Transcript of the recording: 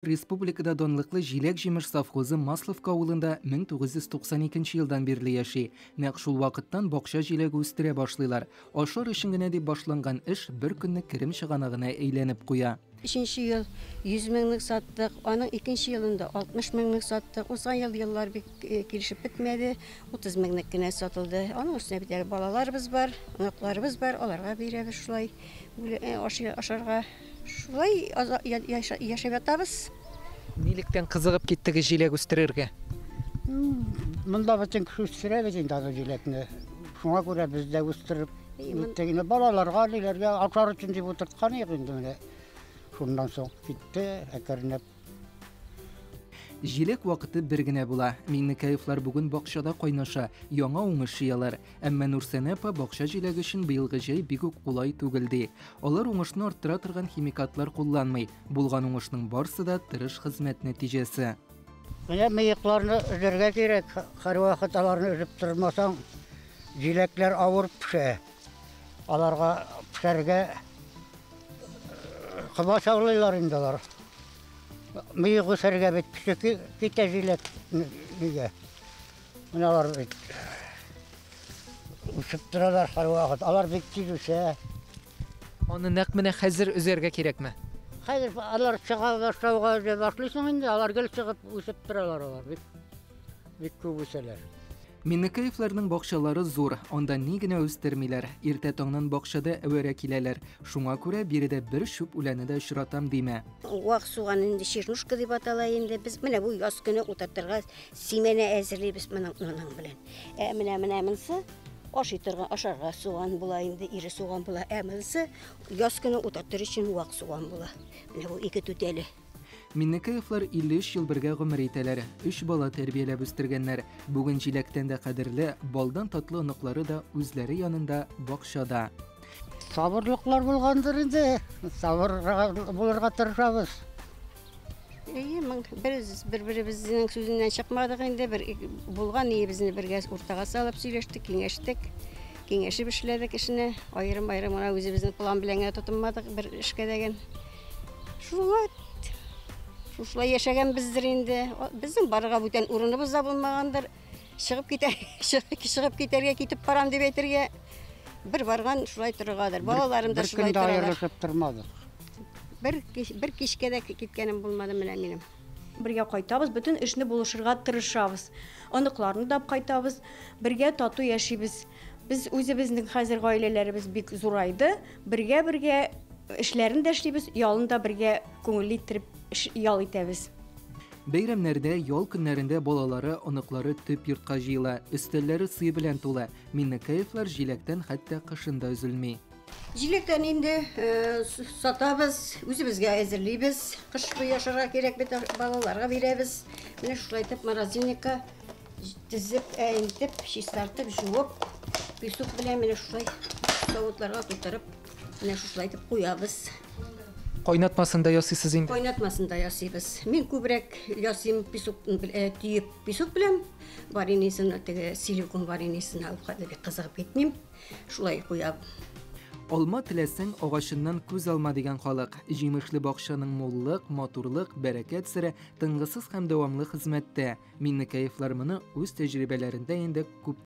Республикада донлыклы жилек җимеш совхозы Масловка авылында 1992 елдан бирле яши. Нәкъ шул вакыттан бакча җиләге үстерә башлыйлар. Ашар өчен генә дип башланган эш бер көнне керем чыганагына әйләнеп куя. 3-нче ел 100 меңлек саттык, аның 2-нче елында 60 меңлек саттык. Узган еллар бик килешеп бетмәде, 30 меңлек кенә сатылды. Аның өстенә бит балаларыбыз бар, анакларыбыз бар, аларга бирәбез шулай. Ашарга шулай яшәп ятабыз. Нилектән кызыгып киттегез җиләк үстерергә? Монда бөтен кеше үстерә бит инде аны җиләкне. Шуңа күрә без дә үстереп, тегене балаларга, ниләргә ашар өчен дип утырткан идек инде менә. Шундан соң китте, әкренләп. Җиләк вакыты бер генә була. Миңнекәевләр бүген бакчада кайнаша, яңа уңыш җыялар. Әмма Нурсәнә апа бакча җиләге өчен быелгы җәй бик үк кулай түгел ди. Алар уңышны арттыра торган химикатлар кулланмый. Булган уңышның барысы да тырыш хезмәт нәтиҗәсе. Менә мыекларны өзәргә кирәк. Һәрвакыт аларны өзеп тормасаң, җиләкләр авырып пешә. Аларга пешәргә кыба чаглыйлар инде алар. Мыек үсәргә бит пешә китә җиләк нигә. Менә алар бит үсеп торалар һәрвакыт. Алар бик тиз үсә. Аны нәкъ менә хәзер үзәргә кирәкме? Хәзер алар чыга башлауга башлыйсың инде, алар гел чыгып үсеп торалар алар. Бик күп үсәләр. Миннекәевләрнең бакчалары зур, анда ни генә үстермиләр. Иртә таңнан бакчада әвәрә киләләр. Шуңа күрә биредә бер шүп үләне дә очратам димә. Вак суган инде чернушка дип атала инде. Без менә бу яз көне утыртырга симәне әзерлибез моның белән. Менә монсы ашарга суган була инде, ире суган була. Монсы яз көне утыртыр өчен вак суган була. Менә бу ике түтәле. Миннекәевләр 53 ел бергә гомер итәләр. 3 бала тәрбияләп үстергәннәр. Бүген җиләктән дә кадерле, балдан татлы оныклары да үзләре янында бакчада. Сабырлыклар булгандыр инде. Сабыр булырга тырышабыз. Бер-беребезнең сүзеннән чыкмадык инде. Бер булган безне бергә уртага салып сөйләштек, киңәштек. Киңәшеп эшләдек эшне. Аерым-аерым гына үзебезнең план белән генә тотынмадык бер эшкә дигән. Шулай яшәгән бездер инде. Безнең барырга бүтән урыныбыз да булмагандыр. Чыгып китәргә китеп барам дип әйтергә бер барган шулай торгадыр. Балаларым да шулай торалар. Бер кичкә дә киткәнем булмады менә минем. Бергә кайтабыз, бүтән эшне булышырга тырышабыз. Аныкларны да кайтабыз, бергә тату яшибез. Без үзебезнең хәзер гаиләләребез бик зурайды. Бергә эшләрен дә эшлибез, ялын да бергә күңелле итеп ял итәбез. Бәйрәмнәрдә, ял көннәрендә балалары, оныклары төп йортка җыела, өстәлләре сый белән тула. Миннекәевләр җиләктән хәтта кышында üzülми. Җиләктән инде сатабыз, үзебезгә әзерлибез. Кыш буе ашарга кирәк бит, балаларга бирәбез. Менә шулай итеп морозильникка тезеп, әйтеп, чистартып, жуып, песок белән менә шулай савытларга тутырып, менә шулай итеп куябыз. Кайнатмасында ясыйсыз инде. Кайнатмасында ясыйбыз. Мин күбрәк ясыйм песокны төеп, песок белән вареньесен, теге силикон вареньесен алып бик кызыгып китмим. Шулай куяб. Алма теләсәң агачыннан күз алма дигән халык. Җимешле бакчаның муллык, матурлык, бәрәкәт сире тынгысыз һәм дәвамлы хезмәттә. Миннекәевләр моны үз тәҗрибәләрендә инде күп